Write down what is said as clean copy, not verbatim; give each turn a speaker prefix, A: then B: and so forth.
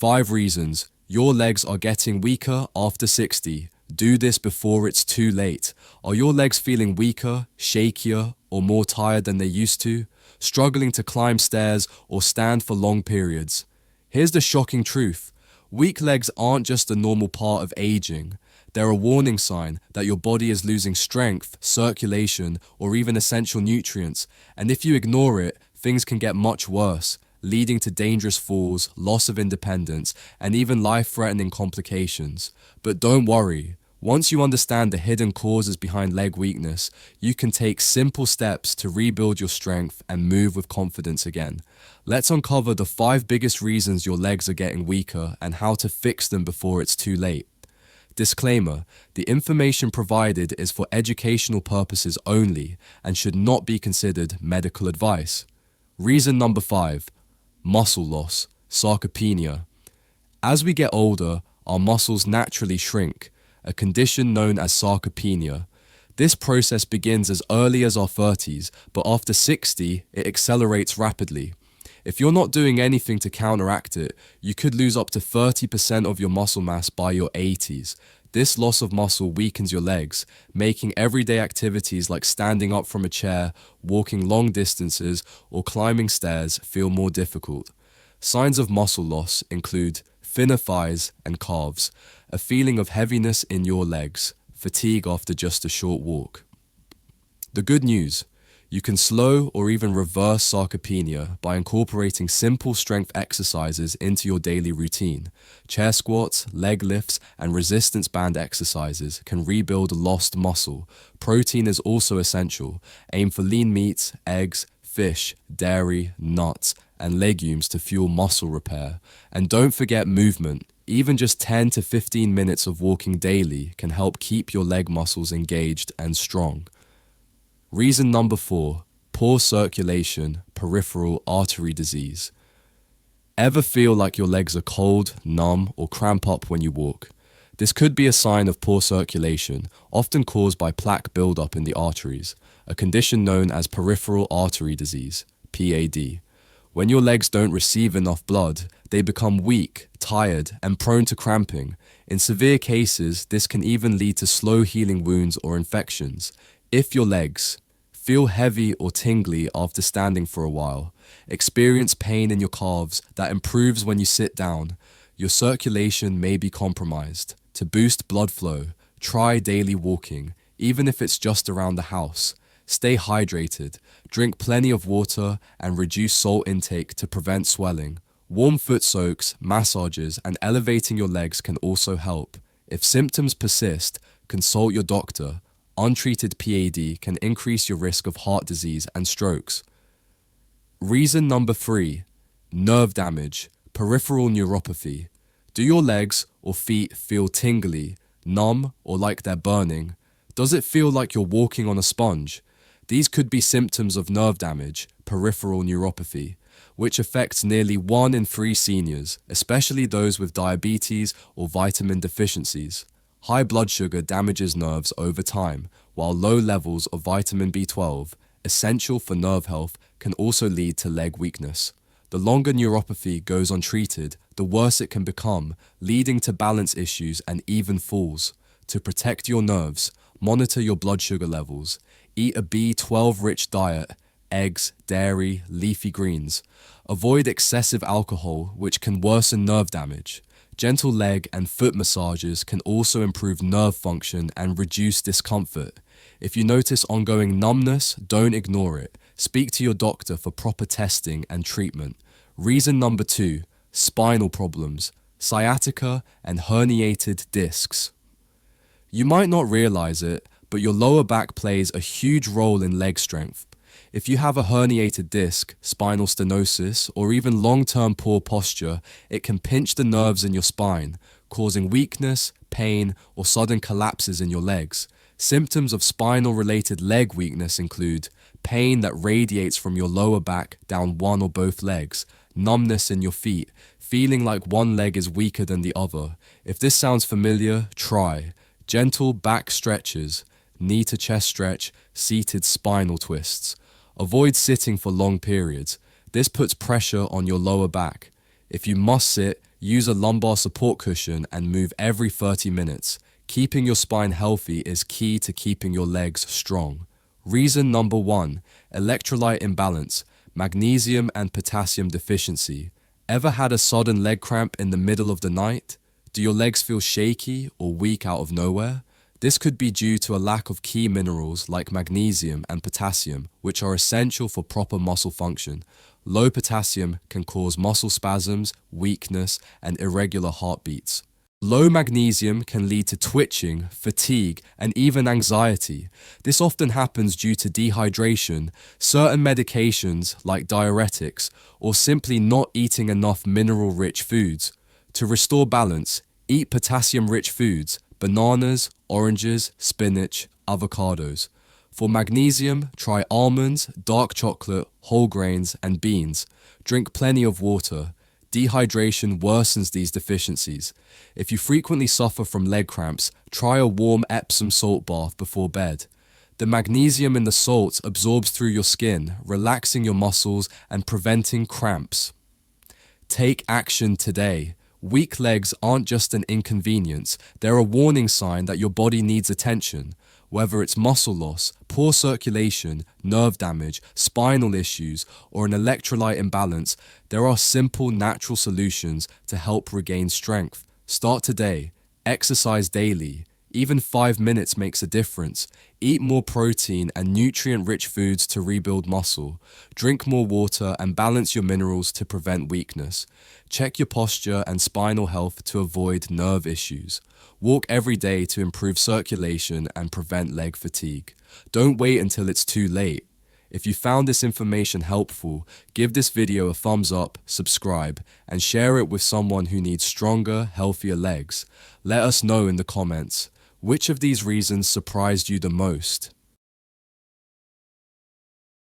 A: 5 reasons your legs are getting weaker after 60. Do this before it's too late. Are your legs feeling weaker, shakier, or more tired than they used to? Struggling to climb stairs or stand for long periods? Here's the shocking truth. Weak legs aren't just a normal part of aging. They're a warning sign that your body is losing strength, circulation, or even essential nutrients. And if you ignore it, things can get much worse, leading to dangerous falls, loss of independence, and even life-threatening complications. But don't worry. Once you understand the hidden causes behind leg weakness, you can take simple steps to rebuild your strength and move with confidence again. Let's uncover the 5 biggest reasons your legs are getting weaker and how to fix them before it's too late. Disclaimer: the information provided is for educational purposes only and should not be considered medical advice. Reason number 5: muscle loss, sarcopenia. As we get older, our muscles naturally shrink, a condition known as sarcopenia. This process begins as early as our 30s, but after 60, it accelerates rapidly. If you're not doing anything to counteract it, you could lose up to 30% of your muscle mass by your 80s. This loss of muscle weakens your legs, making everyday activities like standing up from a chair, walking long distances, or climbing stairs feel more difficult. Signs of muscle loss include thinner thighs and calves, a feeling of heaviness in your legs, fatigue after just a short walk. The good news: you can slow or even reverse sarcopenia by incorporating simple strength exercises into your daily routine. Chair squats, leg lifts, and resistance band exercises can rebuild lost muscle. Protein is also essential. Aim for lean meats, eggs, fish, dairy, nuts, and legumes to fuel muscle repair. And don't forget movement. Even just 10 to 15 minutes of walking daily can help keep your leg muscles engaged and strong. Reason number 4: poor circulation, peripheral artery disease. Ever feel like your legs are cold, numb, or cramp up when you walk? This could be a sign of poor circulation, often caused by plaque buildup in the arteries, a condition known as peripheral artery disease, PAD. When your legs don't receive enough blood, they become weak, tired, and prone to cramping. In severe cases, this can even lead to slow healing wounds or infections. If your legs feel heavy or tingly after standing for a while, experience pain in your calves that improves when you sit down, your circulation may be compromised. To boost blood flow, try daily walking, even if it's just around the house. Stay hydrated, drink plenty of water, and reduce salt intake to prevent swelling. Warm foot soaks, massages, and elevating your legs can also help. If symptoms persist, consult your doctor. Untreated PAD can increase your risk of heart disease and strokes. Reason number 3: nerve damage, peripheral neuropathy. Do your legs or feet feel tingly, numb, or like they're burning? Does it feel like you're walking on a sponge? These could be symptoms of nerve damage, peripheral neuropathy, which affects nearly 1 in 3 seniors, especially those with diabetes or vitamin deficiencies. High blood sugar damages nerves over time, while low levels of vitamin B12, essential for nerve health, can also lead to leg weakness. The longer neuropathy goes untreated, the worse it can become, leading to balance issues and even falls. To protect your nerves, monitor your blood sugar levels. Eat a B12-rich diet, eggs, dairy, leafy greens. Avoid excessive alcohol, which can worsen nerve damage. Gentle leg and foot massages can also improve nerve function and reduce discomfort. If you notice ongoing numbness, don't ignore it. Speak to your doctor for proper testing and treatment. Reason number 2: spinal problems, sciatica, and herniated discs. You might not realize it, but your lower back plays a huge role in leg strength. If you have a herniated disc, spinal stenosis, or even long-term poor posture, it can pinch the nerves in your spine, causing weakness, pain, or sudden collapses in your legs. Symptoms of spinal-related leg weakness include pain that radiates from your lower back down one or both legs, numbness in your feet, feeling like one leg is weaker than the other. If this sounds familiar, try gentle back stretches, knee to chest stretch, seated spinal twists. Avoid sitting for long periods. This puts pressure on your lower back. If you must sit, Use a lumbar support cushion and move every 30 minutes. Keeping your spine healthy is key to keeping your legs strong. Reason number 1, electrolyte imbalance, magnesium and potassium deficiency. Ever had a sudden leg cramp in the middle of the night? Do your legs feel shaky or weak out of nowhere? This could be due to a lack of key minerals like magnesium and potassium, which are essential for proper muscle function. Low potassium can cause muscle spasms, weakness, and irregular heartbeats. Low magnesium can lead to twitching, fatigue, and even anxiety. This often happens due to dehydration, certain medications like diuretics, or simply not eating enough mineral-rich foods. To restore balance, eat potassium-rich foods, bananas, oranges, spinach, avocados. For magnesium, try almonds, dark chocolate, whole grains, and beans. Drink plenty of water. Dehydration worsens these deficiencies. If you frequently suffer from leg cramps, try a warm Epsom salt bath before bed. The magnesium in the salt absorbs through your skin, relaxing your muscles and preventing cramps. Take action today. Weak legs aren't just an inconvenience, they're a warning sign that your body needs attention. Whether it's muscle loss, poor circulation, nerve damage, spinal issues, or an electrolyte imbalance, there are simple, natural solutions to help regain strength. Start today. Exercise daily. Even 5 minutes makes a difference. Eat more protein and nutrient-rich foods to rebuild muscle. Drink more water and balance your minerals to prevent weakness. Check your posture and spinal health to avoid nerve issues. Walk every day to improve circulation and prevent leg fatigue. Don't wait until it's too late. If you found this information helpful, give this video a thumbs up, subscribe, and share it with someone who needs stronger, healthier legs. Let us know in the comments. Which of these reasons surprised you the most?